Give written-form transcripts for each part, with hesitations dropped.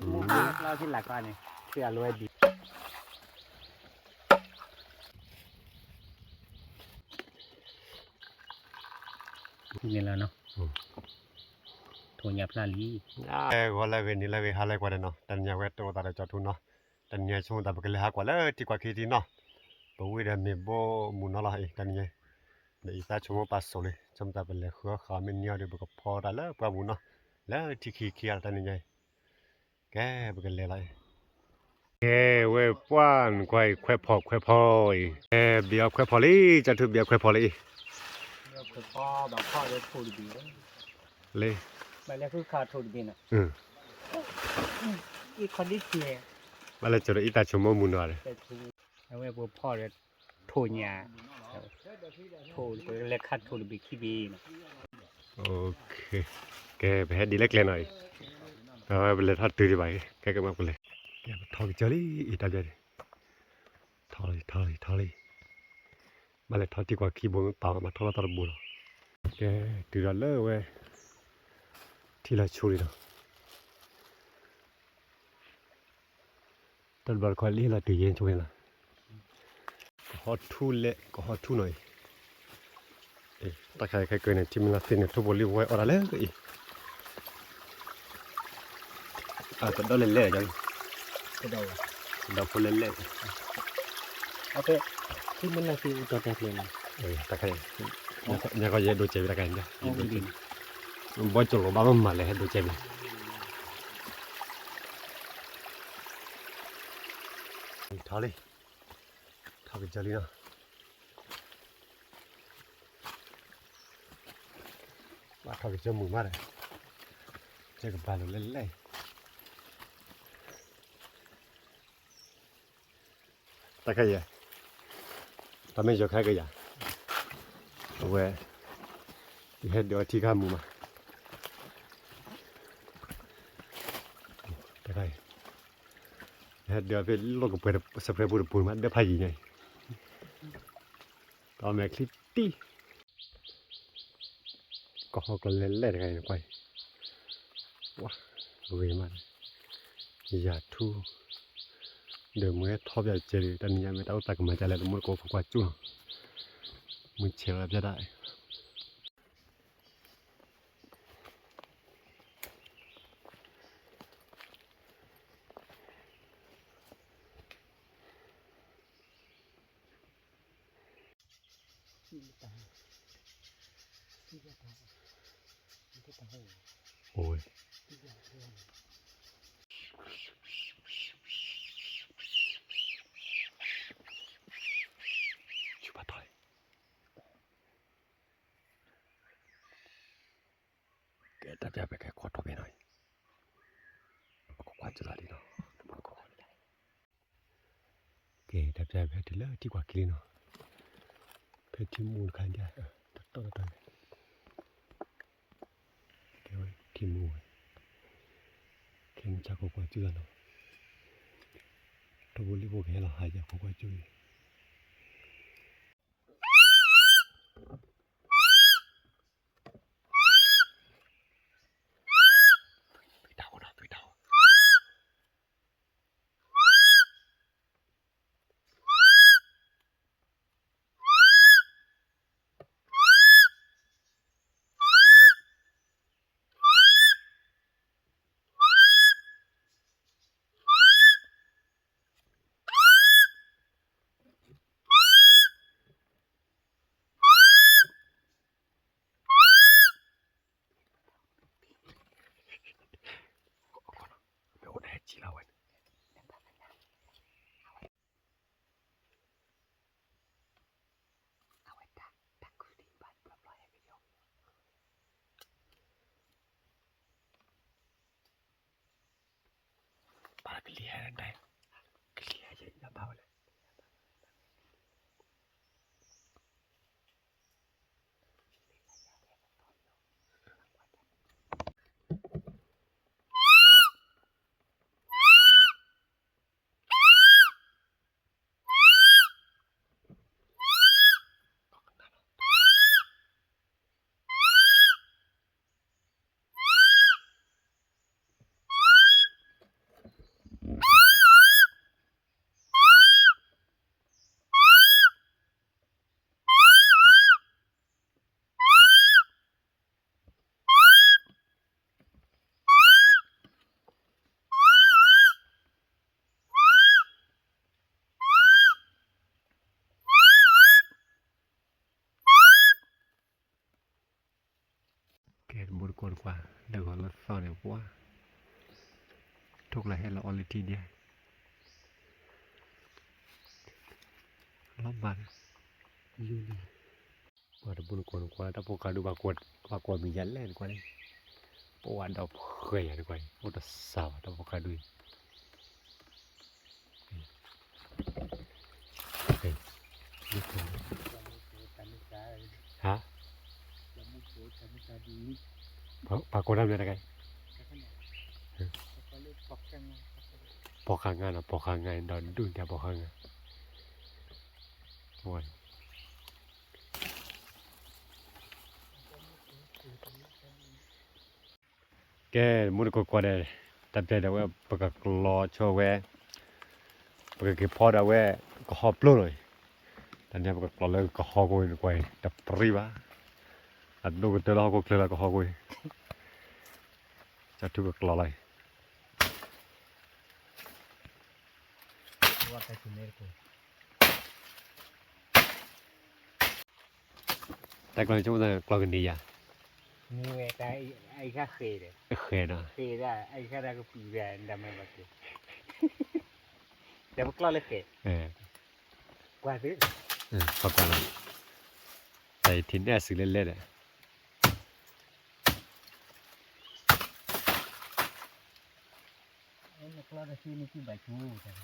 มุกเราที่หลักว่านี่เสื้อรวยดีนี่แล้วเนาะโทนยับลาลีก็เลยเวนี่เลยหาเลยกว่าเนาะแต่เนี่ยเวตัวตาจอดทุนเนาะแต่เนี่ยช่วงตาไปเลยหากว่าเลยที่กว่าคิดเนาะปวีเดมีโบมุนอะไรแต่เนี่ยเดี๋ยวอีตาชั่วโมงปัสสาวะจำตาไปเลยหัวขาไม่เนี่ยเดี๋ยวก็พอได้แล้วปะมุนเนาะแล้วที่ขี้แต่เนี่ยแกไปกันเลย เว้ยป้านควายพอกควายพอยเบียร์ควายพอลี่จะถือเบียร์ควายพอลี่คือพ่อแบบพ่อจะถูดีเลย ไปแล้วคือขาถูดีน่ะอีคนที่เที่ย มาเลยจะได้อีตาชมมุนอะไรแต่ถูแล้วเว้ยพ่อจะถูยาถูไปแล้วขาถูดีขี้บีน่ะโอเคแกไปให้ดีเล็กเลยหน่อยเอาไปเลยทัดตื่นไปแกก็มาไปเลยแกทอดเจอรี่อีตาเจอรี่ทอดมาเลยทอดดีกว่าขี้บุญต่อมาทอดตะบุญแกตื่นแล้วเว้ยที่ละชูรีเนาะตอนบ่ายควายลี่ละตื่นเย็นช่วยละฮอตทูเละก็ฮอตทูหน่อยตาใครเกินเนี่ยที่มันละสิเนี่ยทุบรีไว้อออะไรก็อีแต่ดอเล่ๆจังก็ได้ดอกคนเล่โอเคที่มันละคือตัวแต่เลยนะตาใครเนี่ยก็เยอะดูเจ็บตาใครเนี่ยบ่จุกบ้ามันมาเลยให้ดูเจ็บท้อเลยท้อกินเจอรี่เนาะว่าท้อกินเจอมือมาเลยเจอกับบาลเล่ตาใครเนี่ยตาไม่เจอใครก็อย่าเว้ยที่เห็ดเดี๋ยวที่ข้ามมือมาตาใครเห็ดเดี๋ยวไปลงกับเปิดสเปรย์ปูนมาเดี๋ยวพายีไงตอนแม่คลิปตี้ก็เขาก็เล่นไงไปว้าเว้ยมันอย่าทูเดี๋ยวเมื่อทอบอย่าเจอแต่เนี่ยไม่ต้องตักมาจะแล้วมันก็กว่าจุ้งมึงเชื่อจะได้โอ้ยชิบะถอยแกตัดใจไปแกขอทบไปหน่อยก็ควาจะละดีเนาะมันก็แกตัดใจไปทีละที่กว่ากินเนาะเพชรที่มูลคันใหญ่ต้นแกไว้ที่มูลแกมันจะก็กว่าจุดเนาะตัวบุรีโบแกเราหายจากก็กว่าจุดไม่โอดแหกจีเราเว้ยปาไปเลี้ยงได้เลี้ยงเยอะนะเบาเลย một con qua được gọi là sau này quá thuộc lại hay là quality đi lắm bạn mà được một con qua ta poka du ba quạt mình dán lên qua đây po ăn đọc khơi à quay một là sao ta poka du hả ba con làm gì đây pokangan dan dunia pokangan Ôi. Cái muốn có qua đây tập thể đâu bậc cái lò cho về bậc cái phò đâu về có hộp luôn rồi thành ra bậc lò lên có hộp rồi quay tập riba anh đâu có tới đó có kêu là có hộp rồi cho thu bậc lò này tại còn chúng ta lò gần đi àนี่ไงแต่ไอ้ข้าเคยเลย khề nè เคยได้ไอ้ข้าได้ก็ปีแวนดำไม่มาเกแต่พวกเราเลยเก กว่าซื้อ phát quan là tại thìn đẻ xử lên lên đấy ไอ้พวกเราได้ซื้อนี่คือใบชูใช่ไหม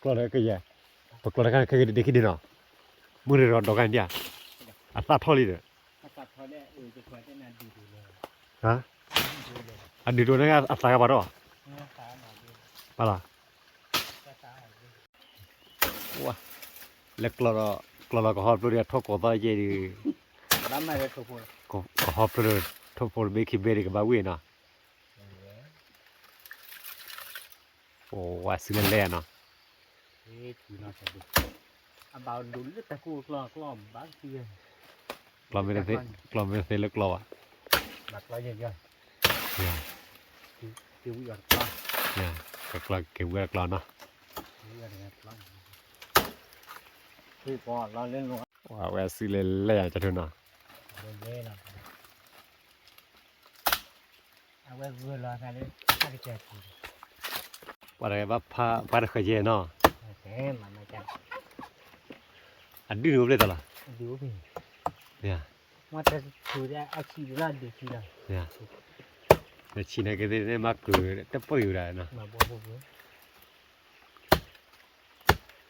còn là cái gì và còn là cái để cái gì nào mua được rồi đâu cái gì à sao thôi đi được ถ้าตัดเขาได้จะควรจะนานดูเลย hả ดูเลย anh đi rồi đấy à sao cái bảo đó เนื้อสาหน่อยดู bảo là ก็สาหน่อยดู wow là cloro có hộp rồi thóc có bao nhiêu đi แล้วมาเลยตัวพูด có hộp rồi thóc rồi mấy cái bể cái bao nhiêu nào wow xử lên lên nào เฮ้ยถือหน่อยจะดูเอาเบาดุลแต่กูกล้อมบ้างเตี้ย cloro mới thấy là cloro บักเราเยอะ yeah ๆคือวิวกล้อม yeah cái cloro cái vừa cloro nó วิวอะไรกล้อมคือก่อนเราเล่นลง wow xử lên lên cho thôi nào เล่นเล่นเราเอาไว้เวลาอะไรถ้าจะเจอกู ว่าอะไรว่าพาได้เคยเจอเนาะ เฮ้ยมันไม่จับ อันดื้อรู้เลยตลอด ดูพี่ เนี่ย มันจะถือได้อาชีพละดูทีละ เนี่ยแต่ชีนก็ได้มากคือแต่ปอยู่ได้นะ มาบ่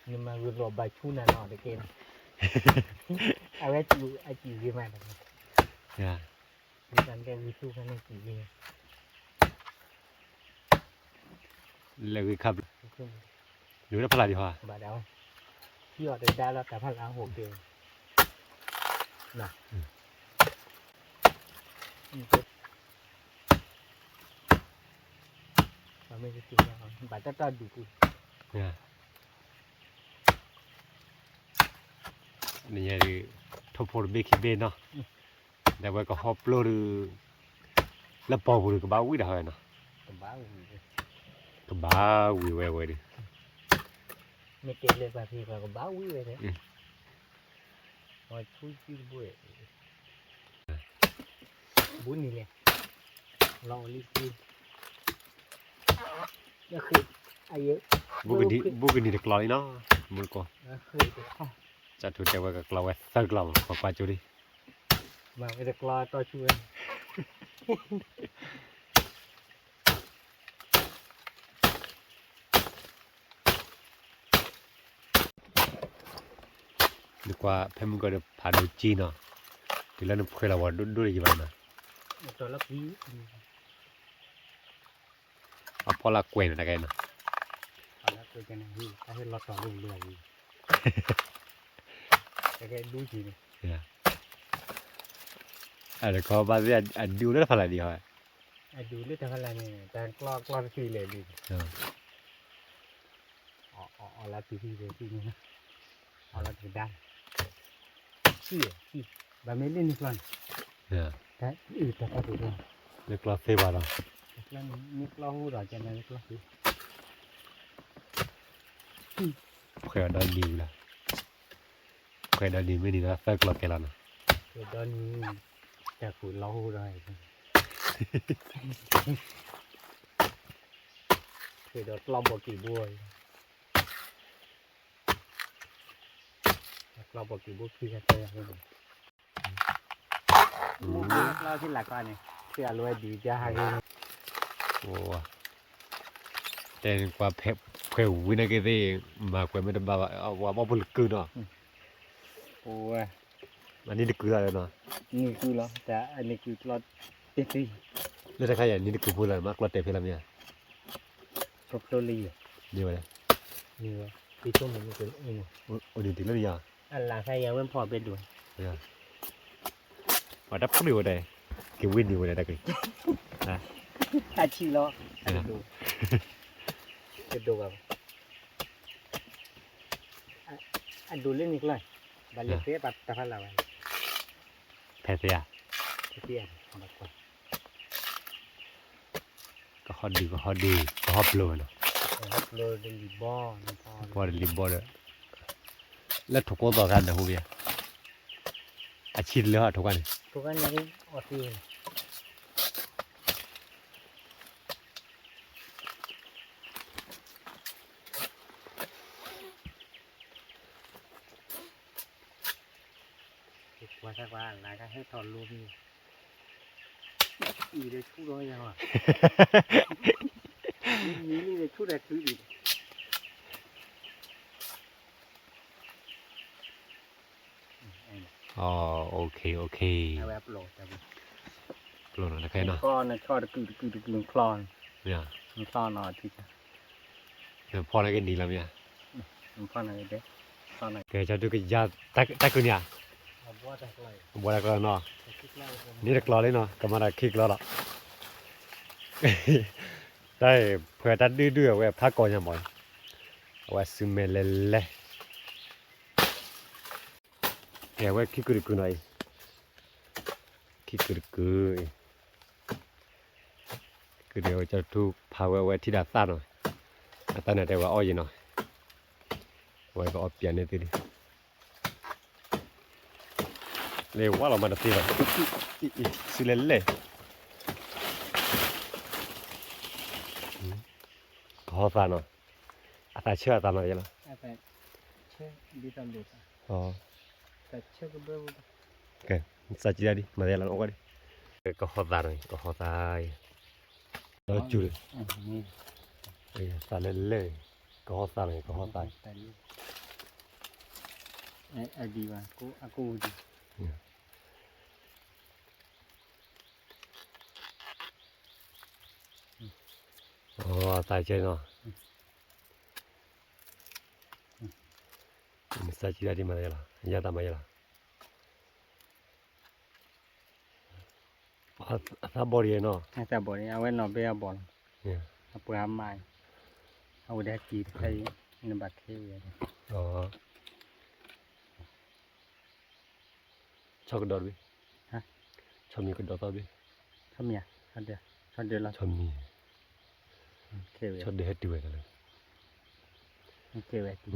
นี่มาวิโรบายชูน่ะเนาะเด็กเกมเอาไว้จูอาชีพที่มาแบบ เนี่ย มีการแก้วิชูกันในกี่ปี แล้วก็ขับ คือ อยู่ได้พลาดดีกว่า บาดเอาที่อดได้แล้วแต่พลัง6เดือนน่ะเราไม่ได้กินแล้วบาดจะดูกู เนี่ยนี่ยังทบทวนเบคิเบนเนาะแต่ว่าก็ฮอปโลดแล้วปอบุก็บ้าวิ่งได้เนาะ กับบ้า ก็บ้าวิ่งเว้ยดิ ไม่เจอเลยบางทีเราก็บ้าวิ่งเลยเนี่ยพอช่วยช่วยบุญนี่เลยลองรีบก็คือไอ้เยอะ บุกนี่เด็กลอยเนาะมึงก็ ก็คือ จะถูกใจว่าก็กลัวสักกลัวขอปาจุดิ มาไปตะกลอต่อช่วย ดีกว่าเพิ่มก็จะพาดูจีนเนาะทีละนึกเคยเราว่าดูได้กี่วันนะ ตัวละปี เอาพอละเกวนอะไรกันนะ เอาละตัวกันนะพี่ถ้าให้เราต่อเรื่อยๆแต่แกดูจีเนี่ย เนี่ยเดี๋ยวเขาบ้านเนี่ยดูได้พอละดีเหรอ ดูเรื่องอะไรเนี่ยแต่กลอทีเลยดิอ๋อละทีเลยทีนี้นะเอาละถึงได้ขี้แบบไม่เล่นนี่ก่อน เนี่ย แต่แต่ก็ดูด้วย เล็กลาเฟบาร์ แล้วนี่กล้องหูเราจะนั่นกล้องดู เคยได้ดีละเคยได้ดีไม่ดีนะเฟกลาเกลัน เดี๋ยวตอนนี้ จะกูเล่าได้คือเดี๋ยวเราบอกกี่บัวเราบอกกี่บัวคือแค่เท่านั้นเราที่หลักว่าเนี่ยคืออร่อยดีจ้าให้ โอ้แต่กว่าเพลวินาทีมากกว่าไม่ได้บ้าว่าบ่ลึกคือเนาะ โอ้ย อันนี้คืออะไรเนาะ นี่คือเราแต่อันนี้คือเราติดที่ แล้วถ้าใครอย่างนี้คือพูดอะไรมากกว่าเตะเพลเนี่ย ชอบโรลี นี่วะ นี่ว่าที่ช่วงนี้เป็นเอง โอ้ดีดีแล้วเนี่ย อันหลังใครยังไม่พอเป็นด้วย เนี่ยว่าดับพูดอยู่ได้เกี่ยววินอยู่ได้กันนะ อาชีพเราดูจะดูแบบอันดูเรื่องนี้เลยบัลเล่เป๊ะปัตตาพันละวัน แพ้เสีย เตี้ยของแบบว่า ก็ฮอตดีก็ฮอตดีก็ฮอตเลยเนาะ โรยเป็นลิบอลพอ พอลิมบอลแล้วถูกคนต่อกันนะฮูเบียอาชีพเลยฮะถูกกัน ทุกอันนี้ออตีว่าถ้าว่าอะไรก็ให้ถอนรูปนี่อีเลยชุดร้อยยังอ่ะนี่เลยชุดอะไรคืออีก อ๋อโอเคโอเค เอาแบบโหลดแต่ ปลุกหน่อยนะแค่เนาะ คลอนนะชอบคือคลอน เนี่ย มันคลอนอ่ะที่จะ เดี๋ยวพอแล้วกันดีแล้วเนี่ย มันคลอนอะไรเด็กคลอนอะไร แกจะดูกันยาตะกุนเนี่ย เอาบัวจากอะไร บัวตะกุนเนาะ คิดแล้ว นี่ตะกลอเลยเนาะกำลังคลิกแล้วล่ะ ได้เผื่อตัดดื้อๆไว้พักก่อนยังบ่อยไว้ซึมเมลเล่แกไว้คลิกกึหน่อยคลิกกึคือเดี๋ยวจะถูกพาไว้ที่ด้านซ้ายหน่อยตอนนั้นได้ว่าอ้อยหน่อยไว้ก็เอาเปลี่ยนในตัวนี้เร็วว่าเรามาดับตีแบบสิเล่เล่ขอฟังหน่อยอาเชื่อตามมาอย่างไร แต่เชื่อดีตามดูต่อ อ๋อ แต่เชื่อก็เบื่อ oke saji tadi madalan oke ke hotar nih ke hotar lucu นี่ iya salele ke hotar nih ke hotar ไอ้ดีว่ะกูดี oh tai chơi nó saji tadi madalan ya tak madalan sabor ya no แต่บอลนี้เอาไว้นอนเบี้ยบอล ya เอาปลาไม้เอาได้กีใส่ในบัตรเทีย oh cho cái đợt đi hả cho mình cái đợt tao đi ทำยังช็อตเดียวช็อตเดียวแล้ว cho mình เคเว cho để hết tuổi rồi เคเวกี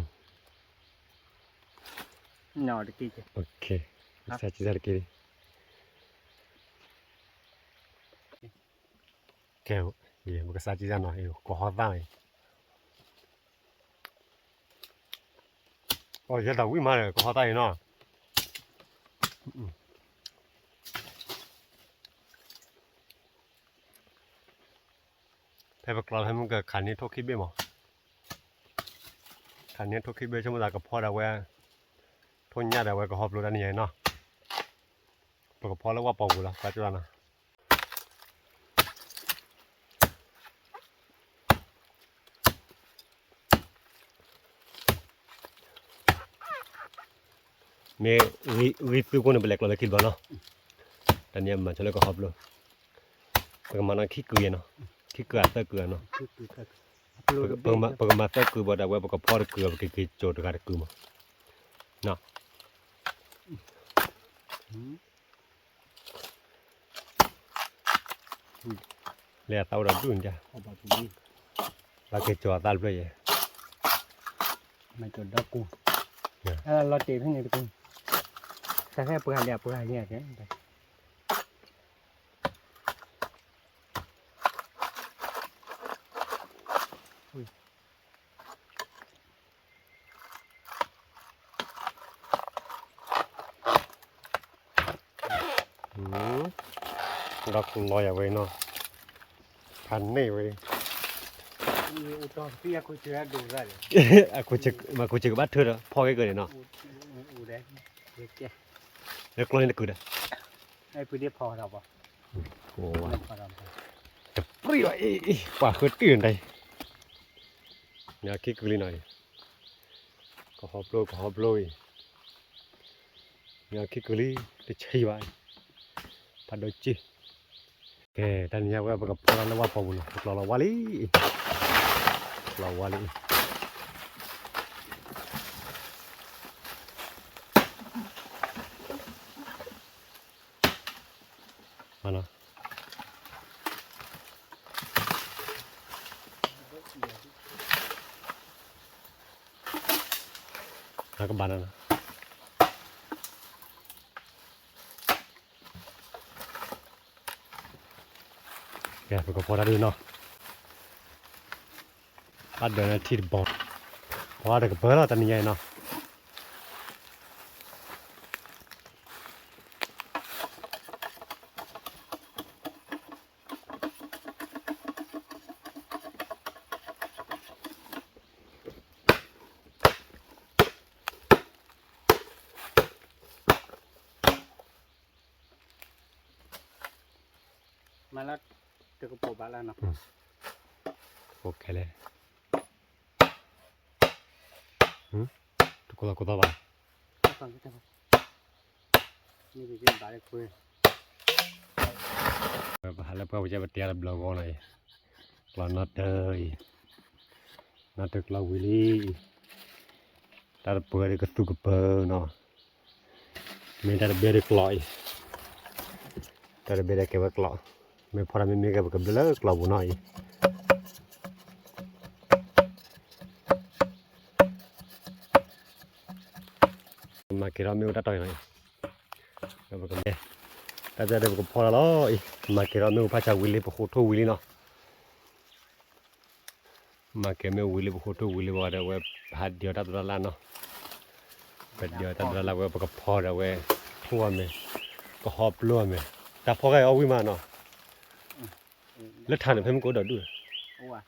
นอนดีจ้ะ ok saji tadi kiri kêu gì một cái saji ra nói có hoa vàng ôi giờ đầu quý mà có hoa tay nó thay bậc lò hay một cái khăn này thuốc khí bê mà khăn này thuốc khí bê cho một là cái pho đầu que thôi nhá đầu que cái hộp luôn anh nhảy nó cái pho nó qua bầu rồi phải chưa nào mẹ uy tư con này bẹt là kêu bao nó anh em mà cho nó có hộp luôn cái mà nó khí cười nó khí cười tơ cười nó เปิดมาแต่คือบ่ได้ไว้บ่ก็พอได้เกลือกี่โจทย์ก็ได้คือมาเนาะแล้วเตาเราดุนจ้ะ เอาแบบนี้ บาเกจอตัลไป มันจะดักกูเราเตะให้เนี่ยทุกคนแต่แค่เปลือกเดียวเปลือกเนี่ย รักลอยเอาไว้เนาะพันนี่ไว้ u to pia ko chira do ra le อะกูจะมากูจะบัดเธอแล้วพ่อก็เกิดเนาะ u de ke แล้วกลอยนี่กูได้ ai pu de pho ra ba โอ้ว่า pho ra ba จะปรีว่าป่าคือตื่นได้เนี่ยคิดกูเลยหน่อยก็ฮอบโลยเนี่ยคิดกูเลยจะใช่ไหมพัดโดจิแกตอนนี้ว่ากับพอแล้วว่าพอบุญเราวาลีมาเนาะแล้วก็บานานะแกมันก็พอได้ด้วยเนาะปัดเดินที่บอลพอได้ก็เปิดแล้วตอนนี้ไงเนาะมาแล้วจะก็ปบแล้วเนาะ โอเคเลยทุกคนก็ต้องบ้า ฟังกันนี่ไปกินบาร์คุย แล้วเพื่อจะไปเตียร์บล็อกอะไรกลอนนัดเลยนัดตึกเราวิลี่แต่เปิดก็ตุกเปิดเนาะไม่ได้เบียร์กลอยแต่เบียร์เก็บไว้กลอไม่พอเราไม่มีกับเบลล์กลอบุหน่อยมาเกี่ยวไม่อุดตัดหน่อยก็แบบนี้แต่จะได้แบบพอแล้วมาเกี่ยวไม่อุปชาวิลี่ปะโคตรวิลี่เนาะมาเกี่ยวไม่วิลี่ปะโคตรวิลี่ว่าเดี๋ยวพัดเดียวตัดตัวละเนาะพัดเดียวตัดตัวละเว้ยปะก็พอแล้วเว้ยทั่วมั้ยก็หอบล้วนมั้ยแต่พอไงเอาวิมาเนาะแล้วทานเพิ่มก็เดือดด้วย โอ้ว่ะ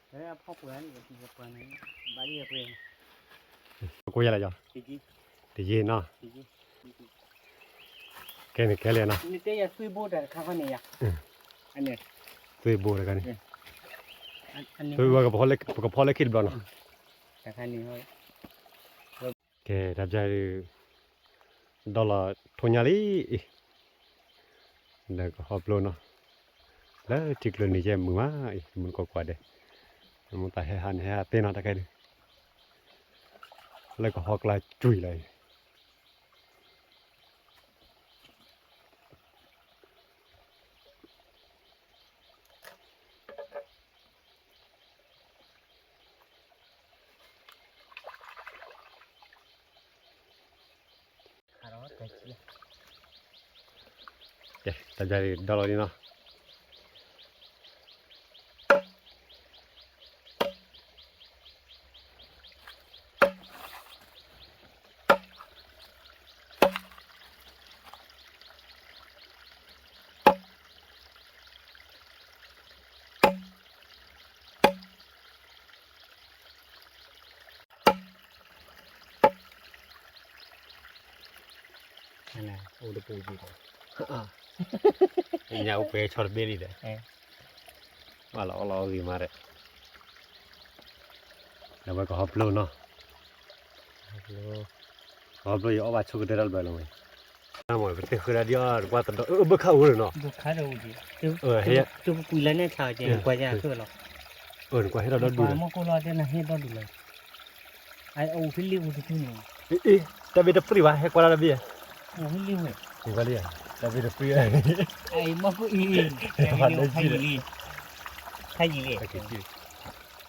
เฮ้ยพ่อเพื่อนที่จะเพื่อนนี้บาร์เพื่อน กูยังไงจ๊ะ ที่ ตีเย็นเนาะ ที่ แกเลยนะ นี่เตี้ยซุยโบดข้างนี้อ่ะอันนี้ ช่วยบูรกันนี่ อันนี้ ช่วยว่ากับพ่อเล็กคิดบ้างเนาะ ข้างนี้เฮ้ย แกรับใจดอลลาร์ทุนยาลีแล้วก็หอบล้วนเนาะแล้วจิกเลยนี่เจ้ามึงว่ามันก็กว่าเด้มันตาให้หันให้เต้นอะไรกันแล้วก็หอกลายจุยเลย คารอทแต่เชี่ย แกรับใจดอลลาร์นี่เนาะนั่นแหละโอ้ดูปูดีเลย เนี่ยอุปชอร์เบลีเด้ว่าเราดีมาเลยแล้วก็หอบล้วนเนาะหอบล้วนเอาไว้ชุกเดรัลไปเลยน้ำมันก็เตะขึ้นได้ยอดกว่าตอนบ้าข้าวเลยเนาะ ดูข้าดูดี เฮ้ย จุ๊บกุยแล้วเนี่ยชาวเจ้ากว่าจะคือหรอก กว่าให้เราดู มันก็รอจะน่าให้เราดูเลยไอโอฟิลิวดูนี่ แต่เป็นฟรีวะให้กว่าเราเบี้ย โอ้ฟิลิวเนี่ย นี่ก็เรียกแต่เป็นฟรี ไอมันก็อีไทยลีไทยลี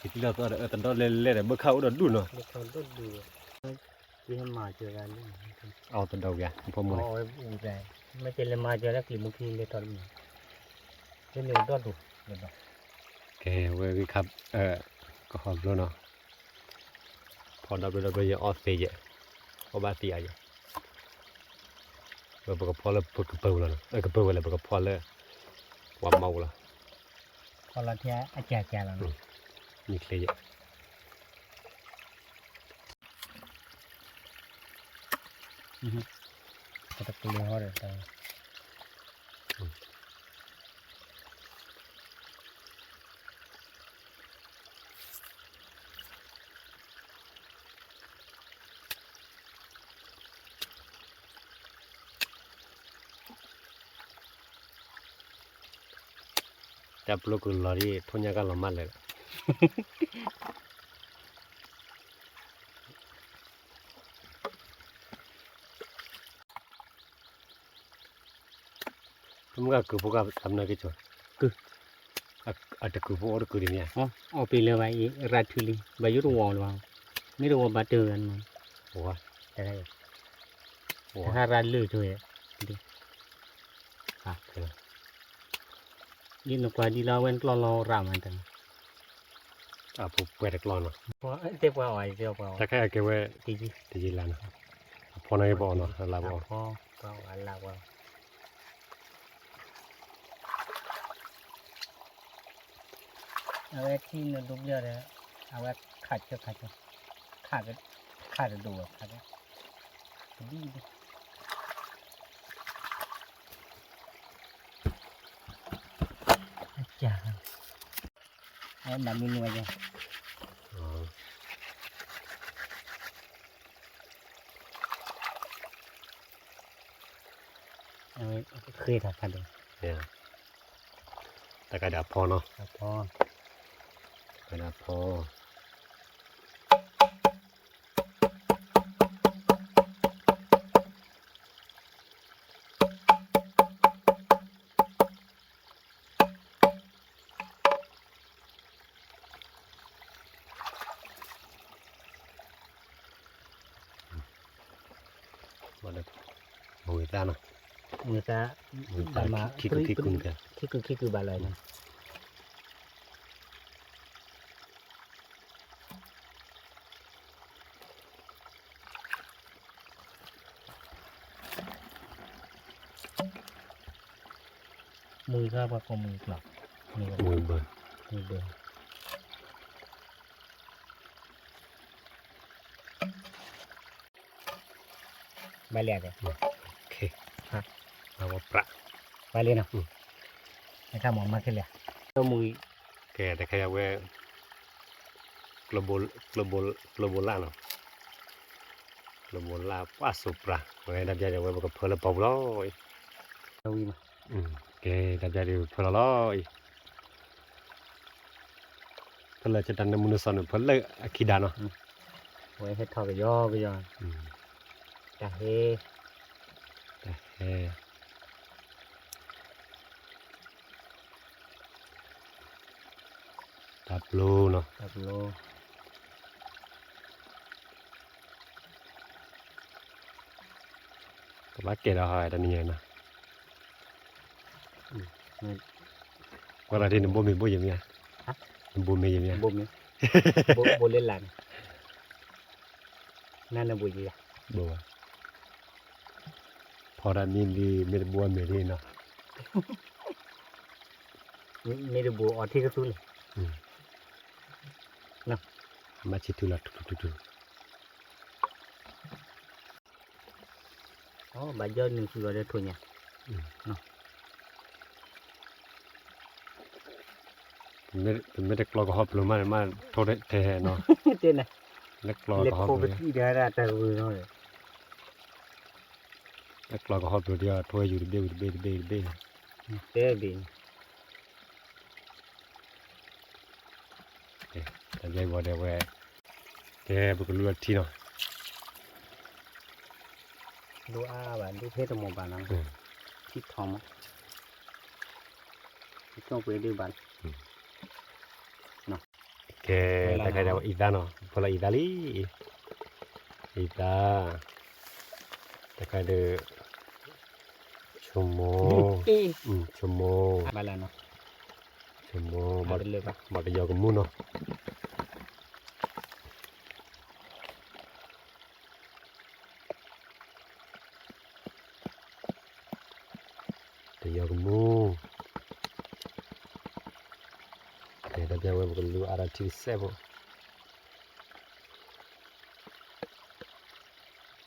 คิดแล้วก็ตอนนั้นเล่นบ้าข้าวดูเนาะ ลูกคนต้นดูที่ให้มาเจอกันเนี่ย เอาตอนเดียวแกพอหมด โอ้ยอูใจไม่เจอเลยมาเจอแล้วกี่มุกีเลยตอนนี้เล่นเร็วต้นดูเดี๋ยว แกเว้ยครับก็หอบแล้วเนาะพอเราไปยังออสเตรเลียเอาบ้าตีอะไรเราบอกพอแล้วปกเปิลแล้วเปิลอะไรปกพอแล้ว ว่าเมาละ พอเราเที่ยอาแก่ๆแล้ว มีเคลีย ก็ตะกุเลยฮอดเลย แต่ปลุกลอรี่ทุนยากันละมันเลยผมก็คือพวกทำนักกิจวัตรคืออาจจะคือพวกคือเนี่ย อ๋อไปเลยไว้รัดทุลีใบยุโรวหรือเปล่าไม่รู้ว่าบัตเตอร์กันมั้ง โอ้ย แต่ได้ โอ้ย ถ้ารัดเลยด้วยดิ ยินกว่าดีเราเว้นกลอรามันตัง ผมเปิดกลอนเนาะ เพราะเจ็บกว่าอ่อยเจ็บกว่า ถ้าแค่เก็บไว้ ดีจี ที่ร้านนะพอในบ่อเนาะลาบ่อ พ่อก็อะไรวะเอาไว้ที่นดุบเยอะเลยเอาไว้ขาดก็ขาดดูขาดดีดิอาจารย์ไอ้ดำมีนัวยัง อ๋อ เอาไว้เคยทำกันดู เนี่ยแต่ก็เดี๋ยวพอเนาะ พ่อ ก็เดี๋ยวพอมาเดี๋ยวมือตาเนาะ มือตา มือตาคิกกุนกัน คิกบาลายนะมือครับก็มือกลับมือ มือเบิร์น มือเดินใบเลียดเลย โอเคเอาว่าประ ใบเลียนะนะครับหมอมาขึ้นเลยตัวมือ แกแต่แค่ว่า global ล่าเนาะ global ล่าป้าสุปราเมื่อดับใจจะว่ามันก็เพลปอบล้อย ตัววิมา แกดับใจจะเพลล้อยเพลจะดันน้ำมันสอนเพลอะคิดาเนาะ ไว้ให้ทอกับย่อไปย่อแต่เฮ เฮ้ตับลูเนาะ ตับโล ก็ว่าเกล้าหายตอนนี้นะว่าอะไรที่หนุ่มบ่มีบ่ยังไงหนุ่มบ่มียังไง บุ้มนี่บุเล่นหลานนั่นน่ะบุยอ่ะ บ่พอได้มีดีมีบัวมีดีเนาะ ไม่ได้บุออที่กระตุ้น มาชิตุละทุก อ๋อบาย่อหนึ่งคือว่าได้ทุนเนี่ย ไม่ได้กลอกหอบลงมาโทษแท้เนาะ เต้นนะ เล็กกลอก เล็ก หอบ โคไปที่เดียวได้แต่มือน้อย เล็กกลอกหอบเดียวถ้วยอยู่เบ้ เต้ดี แต่ใจบ่ได้แวแกบ่ก็รู้ที่เนาะ ดูอาบ้านดูเพชรหมู่บ้านนั้นที่ทองที่ต้องไปดูบ้าน แกแต่ใครจะอีตาเนาะพอละอีตาลีอีตาแต่ใครเดชั่วโมงชั่วโมง บ้านเนาะ ชั่วโมง มาเลยปะ มาได้ยอกับมูเนาะได้ยอกับมู Okay, tapi awak bukan lu ada T7.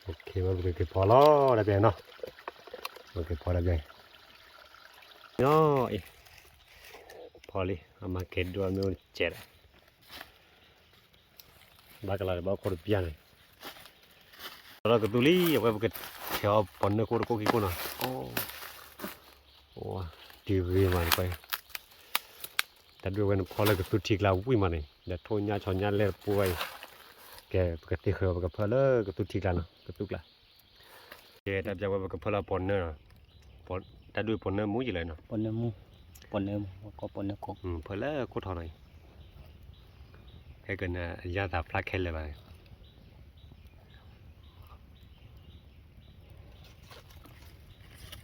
Okay, awak bukan ke polo, tapi no. Okay, polo tapi. No, poli, ama kedua meu cer. Bakalar bawa kor pian. Kalau ketuli, awak bukan siapa pon kor koki kuna. Oh, wah, TV mana kau? Tapi when polo ketu tik lah, wui mana? Dah thonya thonya ler puai. Ke ketik ke polo ketu tik lah, ketuk lah. Ke tapi awak ke polo pon pon, tapi pon mu je lah no. Pon mu, có pon ko. Polo ko thằng này. Cái kena giá ta plak hết lại.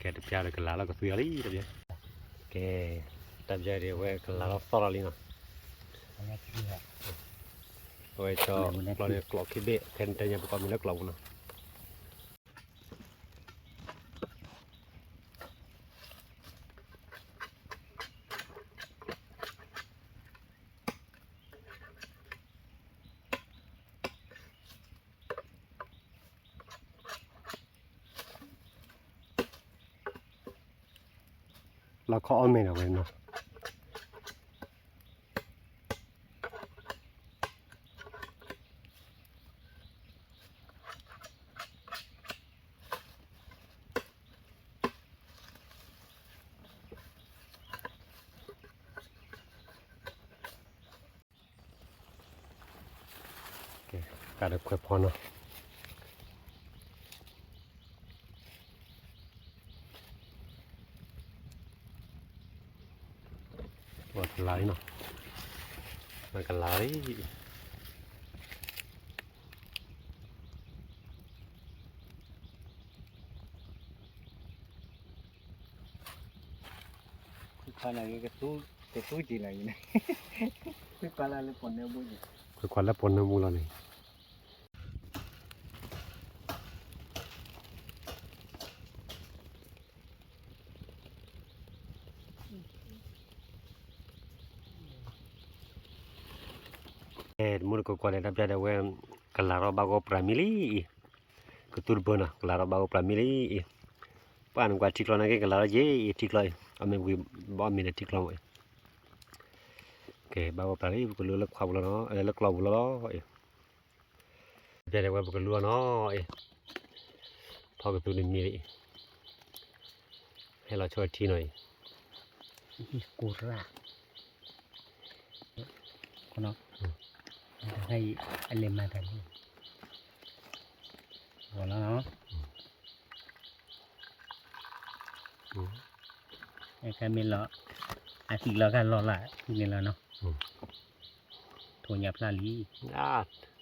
Cái tập ra cái lá nó có tươi lý tập ra. Cái tập ra thì cái lá nó to lên nè. Rồi cho lo này lọc cái bẹ, khen tay nhà bà con mình lọc nè. Là khó mình ở bên nó. Cả được quẹp hòn nó. Và cái lái nó. Mà cái lái. Cái này cái túi gì này này. Cái con là pon mu gì. Cái quan là pon nó mua này. Mur ko kwale dap jada we kelaro bago pramili keturbona kelaro bago pramili pan gua tiklo nage kelaro je tiklo ame wi ba mine tiklo we ke bago pramili ko lu lek khawlo no lek lo lo jada we ko lu no pho ko tu ni mi hello choi ti noi Cura. Kono. Hay anh mà thành. Rồi nó. Cái mình lo. À thì lo cái lo lại, thì là nó. Thôi nhập là lý.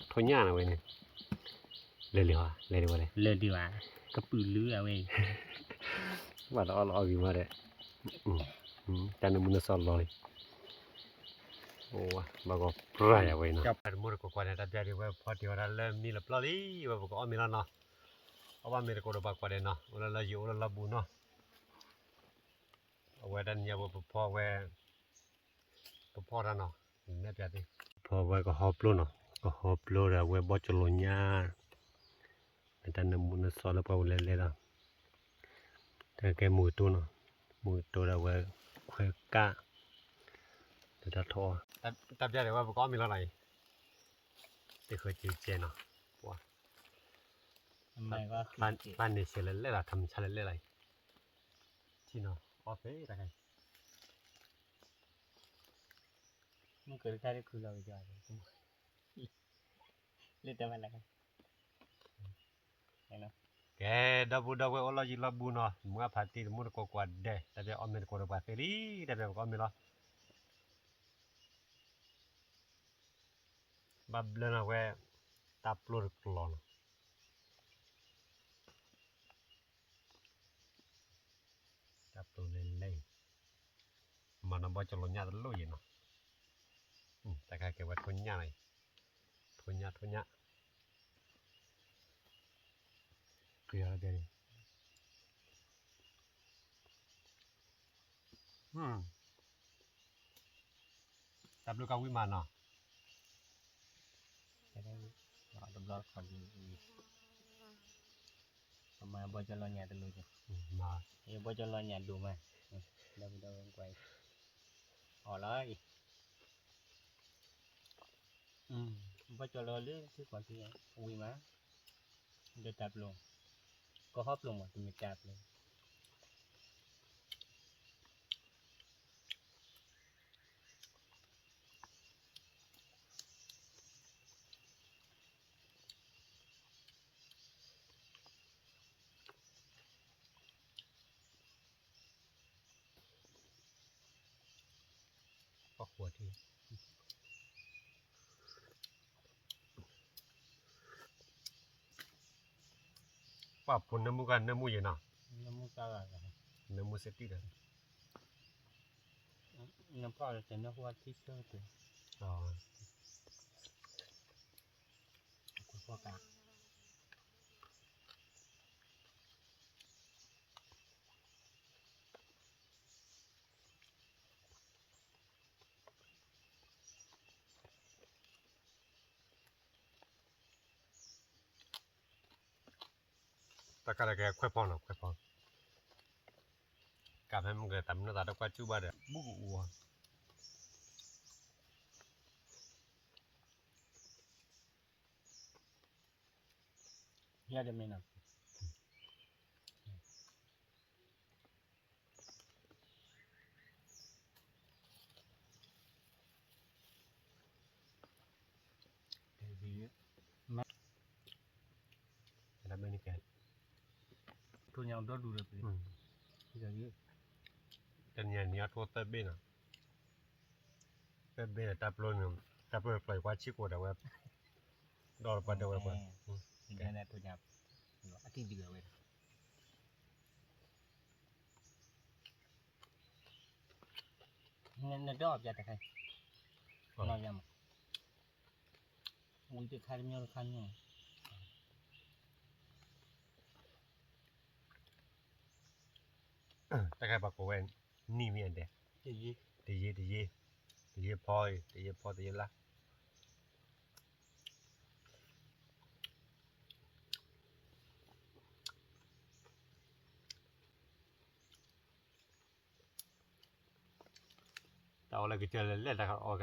Thôi nha nào vậy lên đi hoa Lên đi vào. Cấp bự lưới à vậy. Và đó lo gì mà đấy ta nó muốn sao rồi bà có prai vậy nó chọc mua được quả này ta chơi đi về phát triển ra lên mi là plali và có mi là nó ở bên mi có được quả này nó là dụ là bù nó ở về đây nhà bố phò về phò ra nó nè chơi đi phò về có hộp luôn nó có hộp luôn là về bó chôn nha người ta nó muốn sao là bao lên lên đó cái mùi tu là về khoe cá người ta thua tập ra để qua có mình lo này để khởi chỉ chén nó wow ban này sẽ lên là thầm chả lên lại chi nó có phế ra cái Nó cứ ra đi cứ lời rồi. Lên tao lại cái. Này nó. cái đâu cái ology là bu nó mua phải tiền mua được quạt để tại vì ông mình có được quạt phế đi tại vì có mình lo bà lên là que tap luôn lon tap luôn lên mà nó bao cho lon nhà lâu vậy nó tại cái vật thôn nhà này thôn nhà kia là đây tập lúc cao quý mà nó จะได้ดำรอดเขาประมาณบ่จะรอเนี่ยตะลุยจ้ะ mà บ่จะรอเนี่ยดูมาเดาไกวอ๋อเลยบ่จะรอเรื่องที่ก่อนที่อุ้ยมาจะจับลงก็ฮอบลงหมดมีจับเลย có khổ thì bà phun nó mua gần nó mua gì nào น้ำมูกตาอะไร nó mua sẽ tí đấy น้ำพ่อจะนึกว่าที่เชื่อตัว rồi คุณพ่อกา ta cái này cái khoai pon nào khoai pon cảm thấy một người tắm nó ra đâu qua chú ba được bút ủa เฮียจะไม่หนัก là bên này cái ทุนยาวดอดูเลยพี่ที่จะยืด cái nhà nhà thua tới bên à tới bên là tập luôn phải qua chiếc của đầu web đó là bắt đầu web สิ่งนั้นทุนยาวอาทิตย์เดียวเว้ยนั่นดอกจะแต่ใครนอนยำอุ้ยจะใครมีอะไรคันอยู่ ta khai bạc của em ni miền đẹp จะยืด thì phôi thì lá tao là cái chơi lên là ok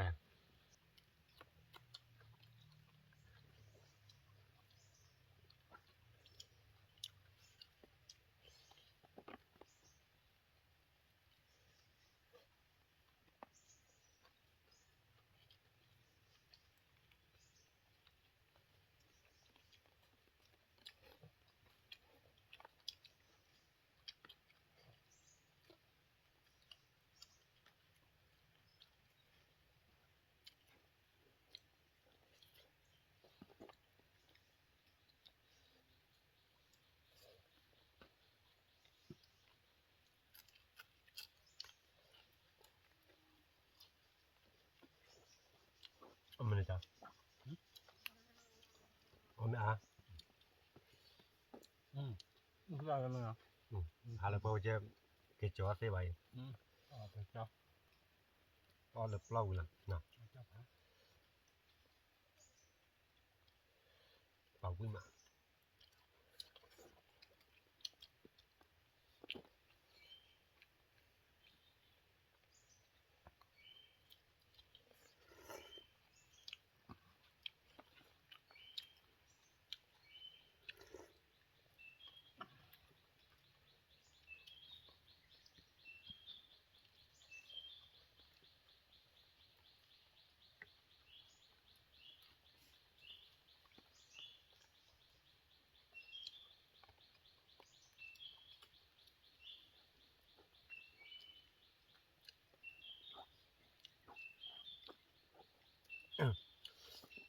ông mình chào ông à ไม่ได้กันมั้งเหรอ hà là bao giờ cái chó thế vậy อ๋อไปเจ้า to là lâu là nè เจ้าพระ bảo quý mà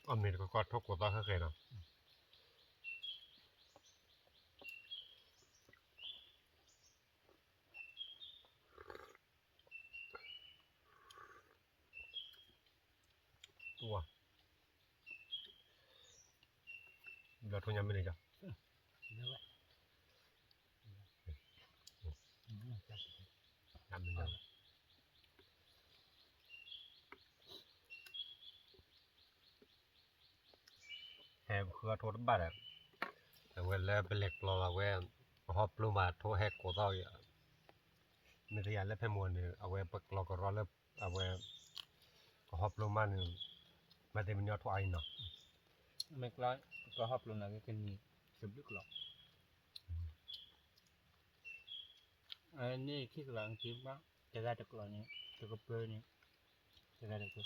ông mình có thuốc của ta khác nào ủa giờ thôi nhà mình đi chưa เยอะแหละ nhà mình rồi khứa thốt bát à vậy là bên lệch lo là vậy họp luôn mà thô hết cổ tao vậy mình thấy là phải mua nữa à vậy bậc lo cái rồi là à vậy họp luôn mà nữa mà thì mình nhớ thua ai nữa ไม่กล้าก็ฮอบลงนะก็เป็นสมลึกหรอกอันนี้คิดหลังจริงปะจะได้ตะกร้อนี้ตะกร้อเปลือยนี้จะได้ตะกร้อ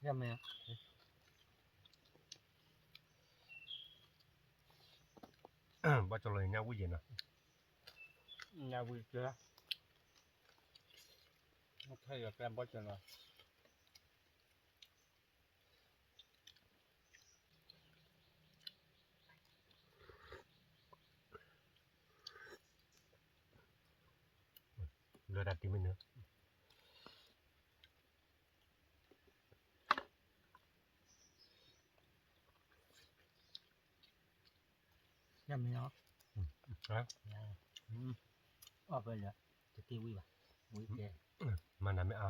ยังไง bắt cho lời nhau cái gì nè nhà vui chưa nó thấy là em bắt chân rồi lừa đặt thì mình nữaยังไม่เนาะ hả ออกไปเลยจะตีวิ่งป่ะวิ่งแก mà làm mẹ à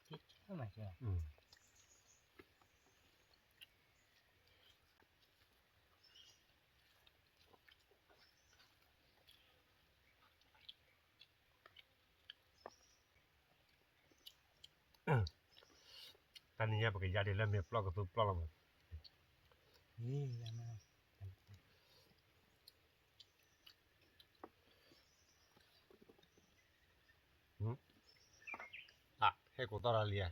คิดเท่าไหร่ใช่ ừ. Tani ya pakai jadi lah me plug tu plug lah นี่ยังไง ah he ko tara lia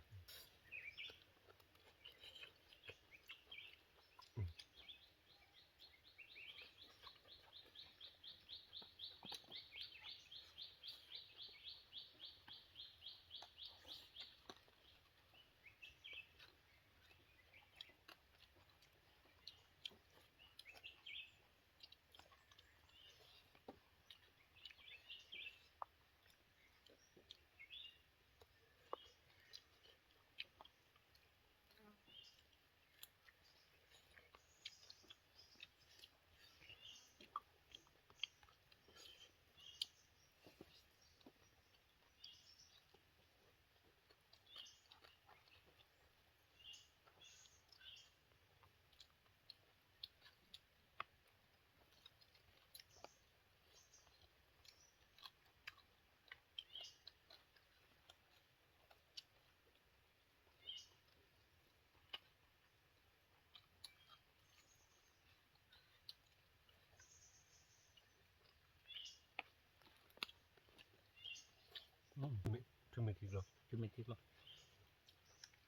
tu me kilo จุดไม่คิดหรอก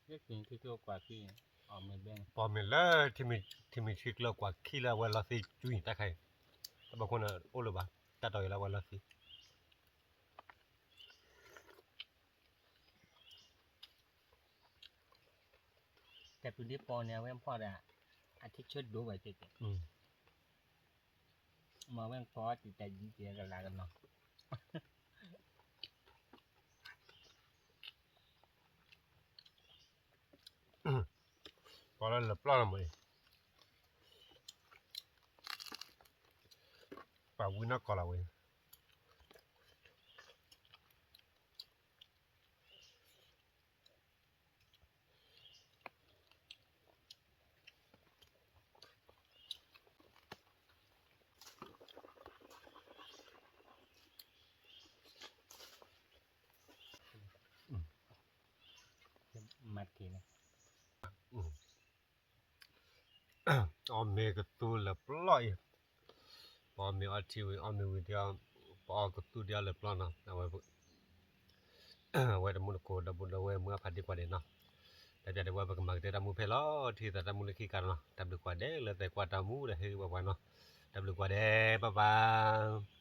เรียกถึงที่ตัวกว่าที่ออกมาแบ่ง pa me la ti me kilo kwa kila wala si chui ta khai ba ko na o lo ba ta to la wala si แต่ปืนที่ปอเนี่ยแว่งพอดอ่ะอาทิตย์ชุดดูไว้เจ๊มาแว่งพอติดแต่ดีเจกันลากันเนาะ pa la la plug mai pa wina ko la weมัดทีนะ o me ka tu la ploi pa me a ti we o me we dia pa ka tu dia la plana na we we da mu ko da bu da we mu pha di kwa de na da ja de we ba ka ma de da mu phe lo thi da mu le ki ka na da bu kwa de le te kwa ta mu de he wa wa no da bu kwa de bye bye